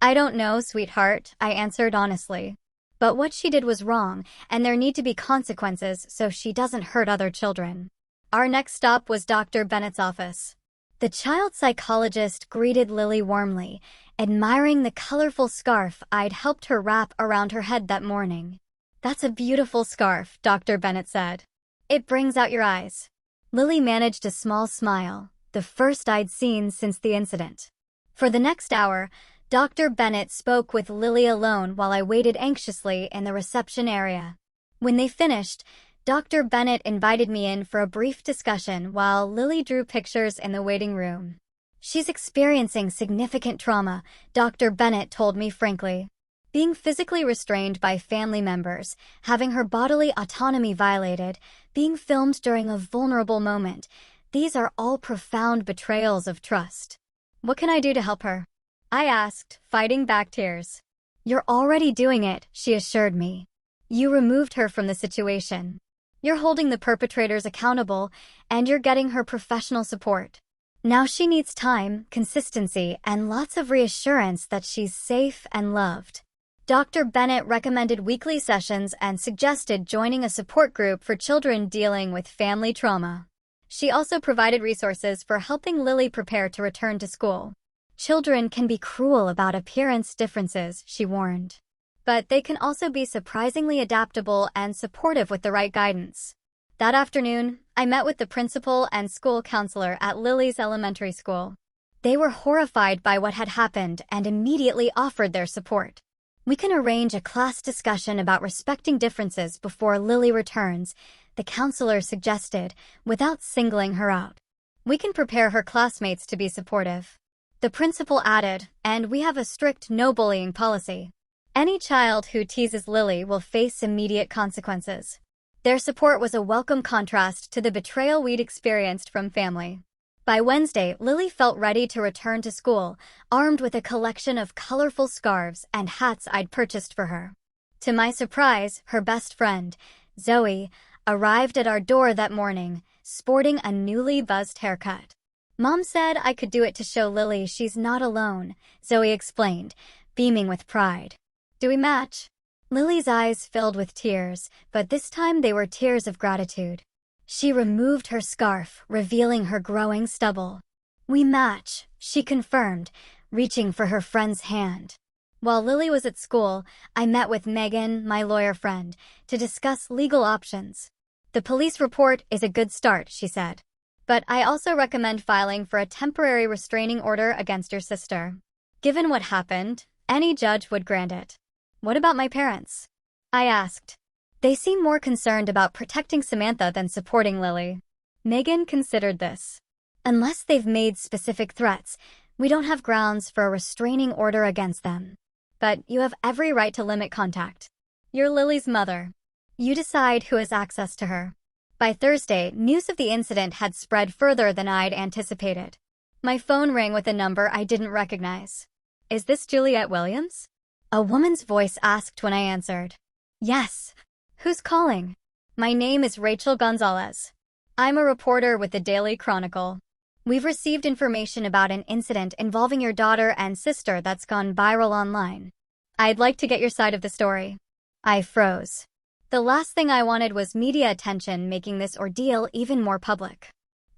I don't know, sweetheart, I answered honestly. But what she did was wrong, and there need to be consequences so she doesn't hurt other children. Our next stop was Dr. Bennett's office. The child psychologist greeted Lily warmly, admiring the colorful scarf I'd helped her wrap around her head that morning. That's a beautiful scarf, Dr. Bennett said. It brings out your eyes. Lily managed a small smile, the first I'd seen since the incident. For the next hour, Dr. Bennett spoke with Lily alone while I waited anxiously in the reception area. When they finished, Dr. Bennett invited me in for a brief discussion while Lily drew pictures in the waiting room. She's experiencing significant trauma, Dr. Bennett told me frankly. Being physically restrained by family members, having her bodily autonomy violated, being filmed during a vulnerable moment, these are all profound betrayals of trust. What can I do to help her? I asked, fighting back tears. You're already doing it, she assured me. You removed her from the situation. You're holding the perpetrators accountable, and you're getting her professional support. Now she needs time, consistency, and lots of reassurance that she's safe and loved. Dr. Bennett recommended weekly sessions and suggested joining a support group for children dealing with family trauma. She also provided resources for helping Lily prepare to return to school. Children can be cruel about appearance differences, she warned. But they can also be surprisingly adaptable and supportive with the right guidance. That afternoon, I met with the principal and school counselor at Lily's elementary school. They were horrified by what had happened and immediately offered their support. We can arrange a class discussion about respecting differences before Lily returns, the counselor suggested, without singling her out. We can prepare her classmates to be supportive. The principal added, and we have a strict no-bullying policy. Any child who teases Lily will face immediate consequences. Their support was a welcome contrast to the betrayal we'd experienced from family. By Wednesday, Lily felt ready to return to school, armed with a collection of colorful scarves and hats I'd purchased for her. To my surprise, her best friend, Zoe, arrived at our door that morning, sporting a newly buzzed haircut. Mom said I could do it to show Lily she's not alone, Zoe explained, beaming with pride. Do we match? Lily's eyes filled with tears, but this time they were tears of gratitude. She removed her scarf, revealing her growing stubble. "We match," she confirmed, reaching for her friend's hand. While Lily was at school, I met with Megan, my lawyer friend, to discuss legal options. "The police report is a good start," she said. "But I also recommend filing for a temporary restraining order against your sister. Given what happened, any judge would grant it." "What about my parents?" I asked. "They seem more concerned about protecting Samantha than supporting Lily." Megan considered this. "Unless they've made specific threats, we don't have grounds for a restraining order against them. But you have every right to limit contact. You're Lily's mother. You decide who has access to her." By Thursday, news of the incident had spread further than I'd anticipated. My phone rang with a number I didn't recognize. "Is this Juliet Williams?" A woman's voice asked when I answered. "Yes. Who's calling?" "My name is Rachel Gonzalez. I'm a reporter with the Daily Chronicle. We've received information about an incident involving your daughter and sister that's gone viral online. I'd like to get your side of the story." I froze. The last thing I wanted was media attention, making this ordeal even more public.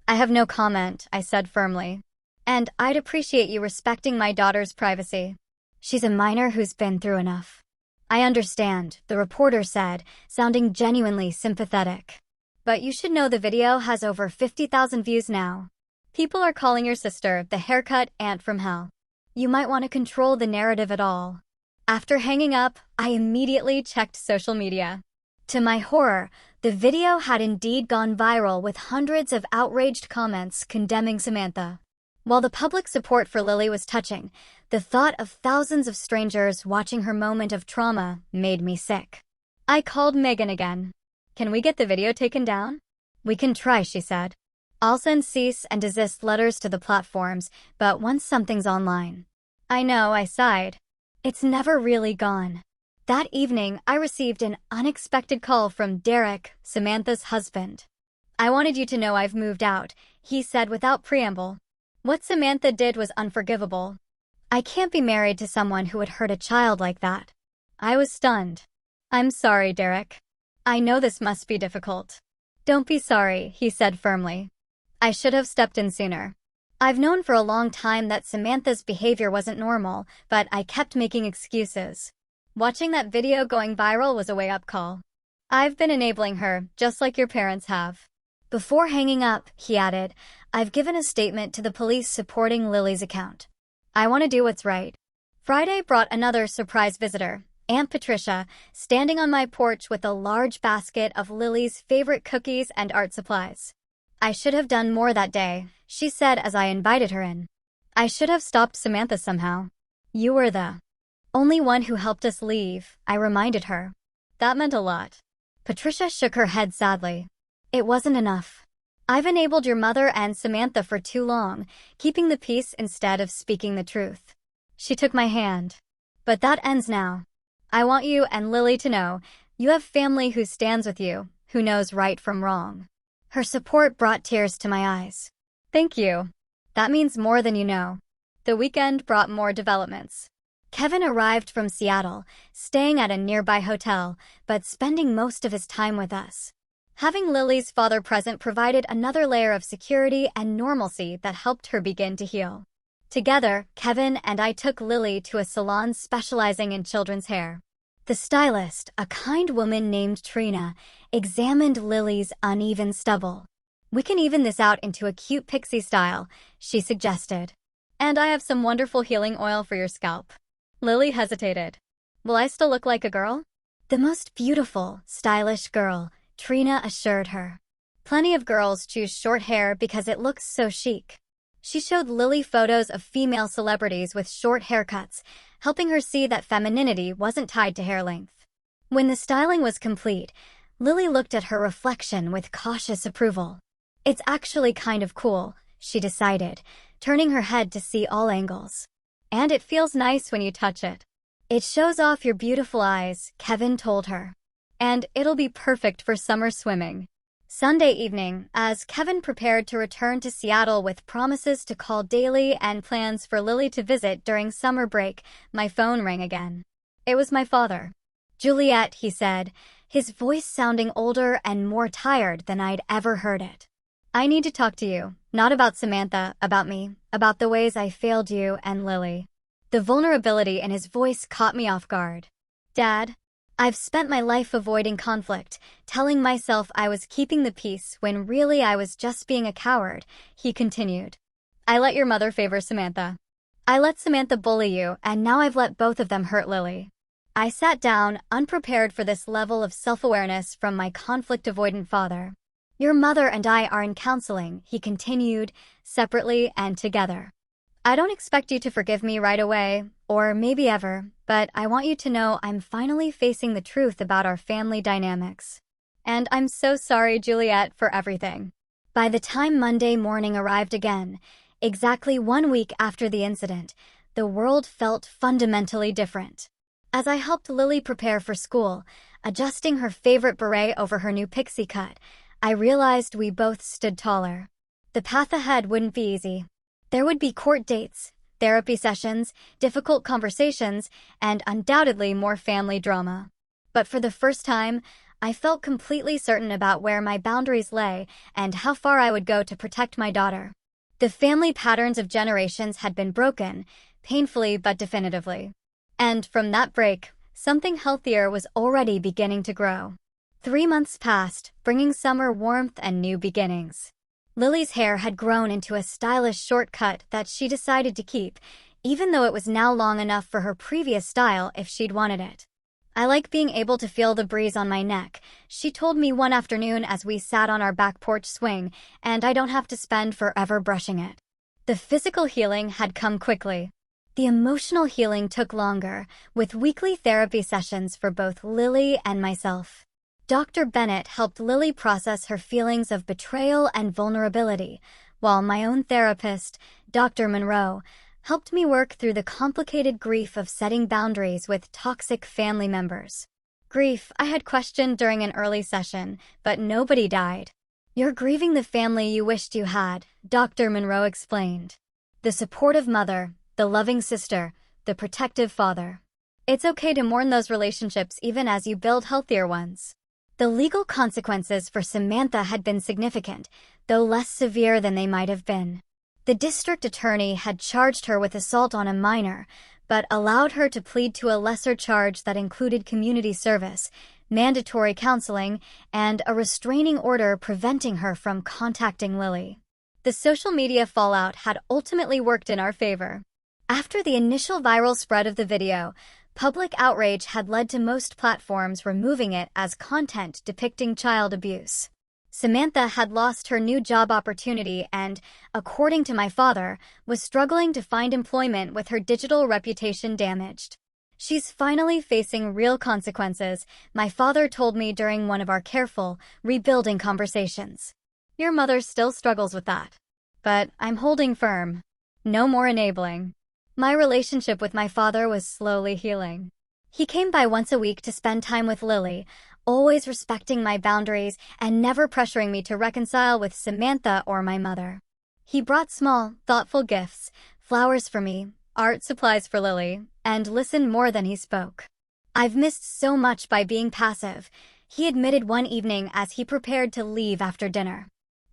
"I have no comment," I said firmly. "And I'd appreciate you respecting my daughter's privacy. She's a minor who's been through enough." "I understand," the reporter said, sounding genuinely sympathetic. "But you should know the video has over 50,000 views now. People are calling your sister the haircut aunt from hell. You might want to control the narrative at all." After hanging up, I immediately checked social media. To my horror, the video had indeed gone viral with hundreds of outraged comments condemning Samantha. While the public support for Lily was touching, the thought of thousands of strangers watching her moment of trauma made me sick. I called Megan again. "Can we get the video taken down?" "We can try," she said. "I'll send cease and desist letters to the platforms, but once something's online." "I know," I sighed. "It's never really gone." That evening, I received an unexpected call from Derek, Samantha's husband. "I wanted you to know I've moved out," he said without preamble. What Samantha did was unforgivable. I can't be married to someone who would hurt a child like that. I was stunned. "I'm sorry, Derek. I know this must be difficult." "Don't be sorry," he said firmly. "I should have stepped in sooner. I've known for a long time that Samantha's behavior wasn't normal, but I kept making excuses. Watching that video going viral was a wake-up call. I've been enabling her, just like your parents have." Before hanging up, he added, "I've given a statement to the police supporting Lily's account. I want to do what's right." Friday brought another surprise visitor, Aunt Patricia, standing on my porch with a large basket of Lily's favorite cookies and art supplies. "I should have done more that day," she said as I invited her in. "I should have stopped Samantha somehow." "You were the only one who helped us leave," I reminded her. That meant a lot. Patricia shook her head sadly. "It wasn't enough. I've enabled your mother and Samantha for too long, keeping the peace instead of speaking the truth." She took my hand. "But that ends now. I want you and Lily to know you have family who stands with you, who knows right from wrong." Her support brought tears to my eyes. "Thank you. That means more than you know." The weekend brought more developments. Kevin arrived from Seattle, staying at a nearby hotel, but spending most of his time with us. Having Lily's father present provided another layer of security and normalcy that helped her begin to heal. Together, Kevin and I took Lily to a salon specializing in children's hair. The stylist, a kind woman named Trina, examined Lily's uneven stubble. "We can even this out into a cute pixie style," she suggested. "And I have some wonderful healing oil for your scalp." Lily hesitated. "Will I still look like a girl?" "The most beautiful, stylish girl," Trina assured her. "Plenty of girls choose short hair because it looks so chic." She showed Lily photos of female celebrities with short haircuts, helping her see that femininity wasn't tied to hair length. When the styling was complete, Lily looked at her reflection with cautious approval. "It's actually kind of cool," she decided, turning her head to see all angles. "And it feels nice when you touch it." "It shows off your beautiful eyes," Kevin told her. "And it'll be perfect for summer swimming." Sunday evening, as Kevin prepared to return to Seattle with promises to call daily and plans for Lily to visit during summer break, my phone rang again. It was my father. "Juliet," he said, his voice sounding older and more tired than I'd ever heard it. "I need to talk to you, not about Samantha, about me, about the ways I failed you and Lily." The vulnerability in his voice caught me off guard. "Dad, I've spent my life avoiding conflict, telling myself I was keeping the peace when really I was just being a coward," he continued. "I let your mother favor Samantha. I let Samantha bully you, and now I've let both of them hurt Lily." I sat down, unprepared for this level of self-awareness from my conflict-avoidant father. "Your mother and I are in counseling," he continued, "separately and together. I don't expect you to forgive me right away, or maybe ever, but I want you to know I'm finally facing the truth about our family dynamics. And I'm so sorry, Juliet, for everything." By the time Monday morning arrived again, exactly 1 week after the incident, the world felt fundamentally different. As I helped Lily prepare for school, adjusting her favorite beret over her new pixie cut, I realized we both stood taller. The path ahead wouldn't be easy. There would be court dates, therapy sessions, difficult conversations, and undoubtedly more family drama. But for the first time, I felt completely certain about where my boundaries lay and how far I would go to protect my daughter. The family patterns of generations had been broken, painfully but definitively. And from that break, something healthier was already beginning to grow. 3 months passed, bringing summer warmth and new beginnings. Lily's hair had grown into a stylish shortcut that she decided to keep, even though it was now long enough for her previous style if she'd wanted it. "I like being able to feel the breeze on my neck," she told me one afternoon as we sat on our back porch swing, "and I don't have to spend forever brushing it." The physical healing had come quickly. The emotional healing took longer, with weekly therapy sessions for both Lily and myself. Dr. Bennett helped Lily process her feelings of betrayal and vulnerability, while my own therapist, Dr. Monroe, helped me work through the complicated grief of setting boundaries with toxic family members. Grief I had questioned during an early session, but nobody died. "You're grieving the family you wished you had," Dr. Monroe explained. "The supportive mother, the loving sister, the protective father. It's okay to mourn those relationships even as you build healthier ones." The legal consequences for Samantha had been significant, though less severe than they might have been. The district attorney had charged her with assault on a minor, but allowed her to plead to a lesser charge that included community service, mandatory counseling, and a restraining order preventing her from contacting Lily. The social media fallout had ultimately worked in our favor. After the initial viral spread of the video, public outrage had led to most platforms removing it as content depicting child abuse. Samantha had lost her new job opportunity and, according to my father, was struggling to find employment with her digital reputation damaged. "She's finally facing real consequences," my father told me during one of our careful, rebuilding conversations. "Your mother still struggles with that. But I'm holding firm. No more enabling." My relationship with my father was slowly healing. He came by once a week to spend time with Lily, always respecting my boundaries and never pressuring me to reconcile with Samantha or my mother. He brought small, thoughtful gifts, flowers for me, art supplies for Lily, and listened more than he spoke. "I've missed so much by being passive," he admitted one evening as he prepared to leave after dinner.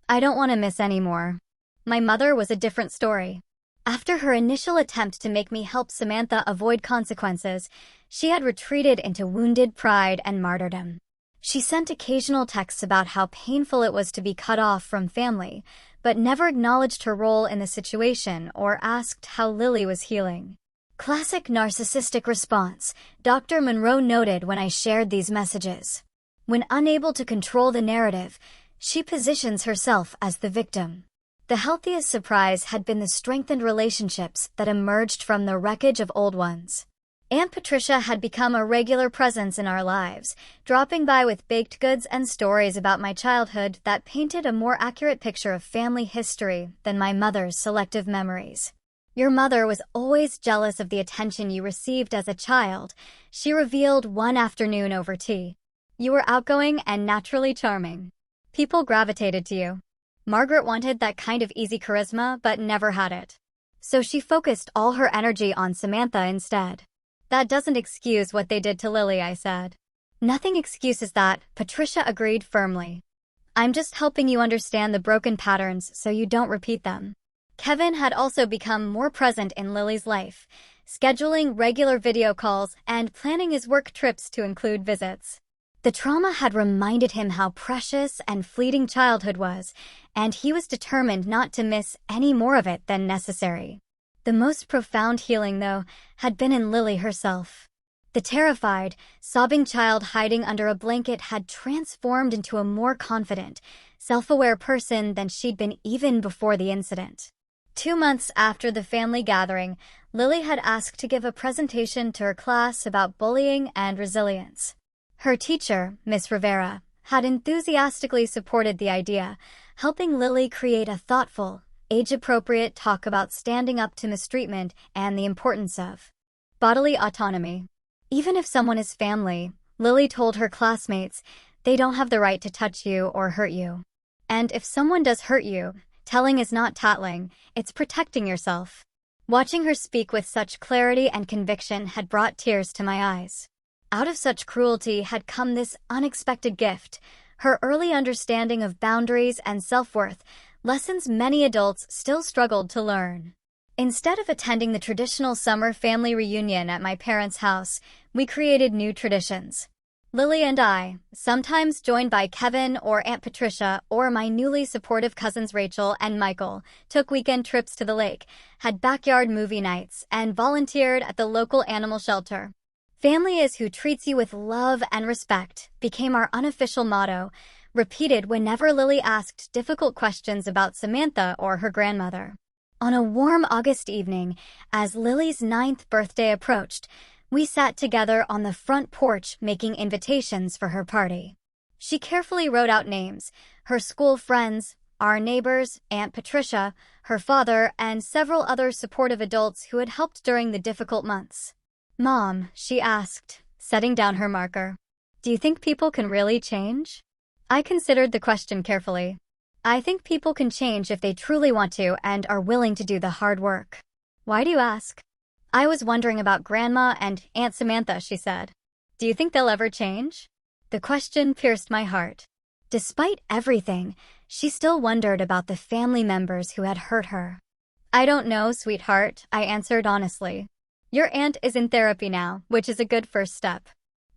"I don't want to miss any more." My mother was a different story. After her initial attempt to make me help Samantha avoid consequences, she had retreated into wounded pride and martyrdom. She sent occasional texts about how painful it was to be cut off from family, but never acknowledged her role in the situation or asked how Lily was healing. "Classic narcissistic response," Dr. Monroe noted when I shared these messages. When unable to control the narrative, she positions herself as the victim. The healthiest surprise had been the strengthened relationships that emerged from the wreckage of old ones. Aunt Patricia had become a regular presence in our lives, dropping by with baked goods and stories about my childhood that painted a more accurate picture of family history than my mother's selective memories. "Your mother was always jealous of the attention you received as a child," she revealed one afternoon over tea. "You were outgoing and naturally charming. People gravitated to you. Margaret wanted that kind of easy charisma but never had it. So she focused all her energy on Samantha instead." "That doesn't excuse what they did to Lily," I said. Nothing excuses that, Patricia agreed firmly. I'm just helping you understand the broken patterns so you don't repeat them. Kevin had also become more present in Lily's life, scheduling regular video calls and planning his work trips to include visits. The trauma had reminded him how precious and fleeting childhood was, and he was determined not to miss any more of it than necessary. The most profound healing, though, had been in Lily herself. The terrified, sobbing child hiding under a blanket had transformed into a more confident, self-aware person than she'd been even before the incident. 2 months after the family gathering, Lily had asked to give a presentation to her class about bullying and resilience. Her teacher, Miss Rivera, had enthusiastically supported the idea, helping Lily create a thoughtful, age-appropriate talk about standing up to mistreatment and the importance of bodily autonomy. Even if someone is family, Lily told her classmates, they don't have the right to touch you or hurt you. And if someone does hurt you, telling is not tattling, it's protecting yourself. Watching her speak with such clarity and conviction had brought tears to my eyes. Out of such cruelty had come this unexpected gift, her early understanding of boundaries and self-worth, lessons many adults still struggled to learn. Instead of attending the traditional summer family reunion at my parents' house, we created new traditions. Lily and I, sometimes joined by Kevin or Aunt Patricia or my newly supportive cousins Rachel and Michael, took weekend trips to the lake, had backyard movie nights, and volunteered at the local animal shelter. Family is who treats you with love and respect became our unofficial motto, repeated whenever Lily asked difficult questions about Samantha or her grandmother. On a warm August evening, as Lily's 9th birthday approached, we sat together on the front porch making invitations for her party. She carefully wrote out names, her school friends, our neighbors, Aunt Patricia, her father, and several other supportive adults who had helped during the difficult months. "Mom," she asked, setting down her marker, "do you think people can really change?" I considered the question carefully. I think people can change if they truly want to and are willing to do the hard work. Why do you ask? I was wondering about Grandma and Aunt Samantha, she said. Do you think they'll ever change? The question pierced my heart. Despite everything, she still wondered about the family members who had hurt her. I don't know, sweetheart, I answered honestly. Your aunt is in therapy now, which is a good first step.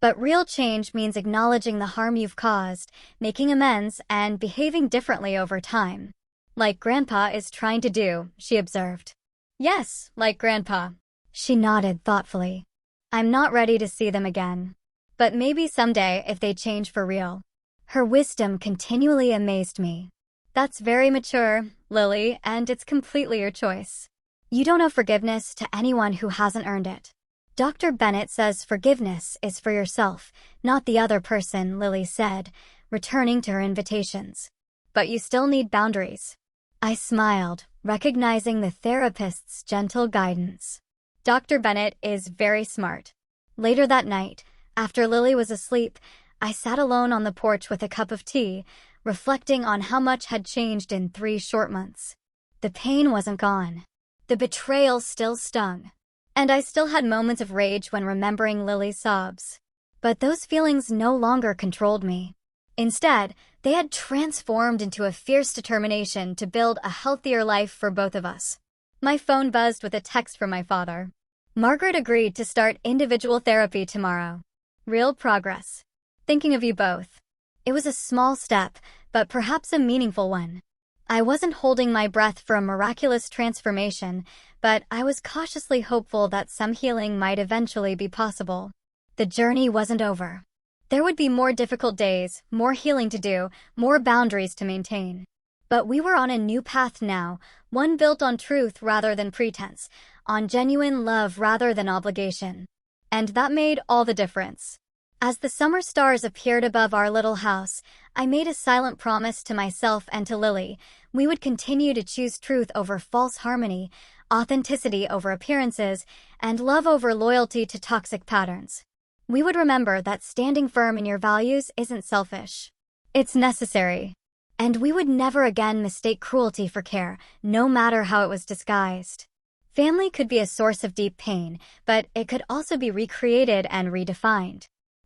But real change means acknowledging the harm you've caused, making amends, and behaving differently over time. Like Grandpa is trying to do, she observed. Yes, like Grandpa. She nodded thoughtfully. I'm not ready to see them again. But maybe someday if they change for real. Her wisdom continually amazed me. That's very mature, Lily, and it's completely your choice. You don't owe forgiveness to anyone who hasn't earned it. Dr. Bennett says forgiveness is for yourself, not the other person, Lily said, returning to her invitations. But you still need boundaries. I smiled, recognizing the therapist's gentle guidance. Dr. Bennett is very smart. Later that night, after Lily was asleep, I sat alone on the porch with a cup of tea, reflecting on how much had changed in 3 short months. The pain wasn't gone. The betrayal still stung. And I still had moments of rage when remembering Lily's sobs. But those feelings no longer controlled me. Instead, they had transformed into a fierce determination to build a healthier life for both of us. My phone buzzed with a text from my father. Margaret agreed to start individual therapy tomorrow. Real progress. Thinking of you both. It was a small step, but perhaps a meaningful one. I wasn't holding my breath for a miraculous transformation, but I was cautiously hopeful that some healing might eventually be possible. The journey wasn't over. There would be more difficult days, more healing to do, more boundaries to maintain. But we were on a new path now, one built on truth rather than pretense, on genuine love rather than obligation. And that made all the difference. As the summer stars appeared above our little house, I made a silent promise to myself and to Lily. We would continue to choose truth over false harmony, authenticity over appearances, and love over loyalty to toxic patterns. We would remember that standing firm in your values isn't selfish. It's necessary. And we would never again mistake cruelty for care, no matter how it was disguised. Family could be a source of deep pain, but it could also be recreated and redefined.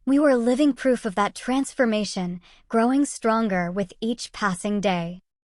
We were living proof of that transformation, growing stronger with each passing day.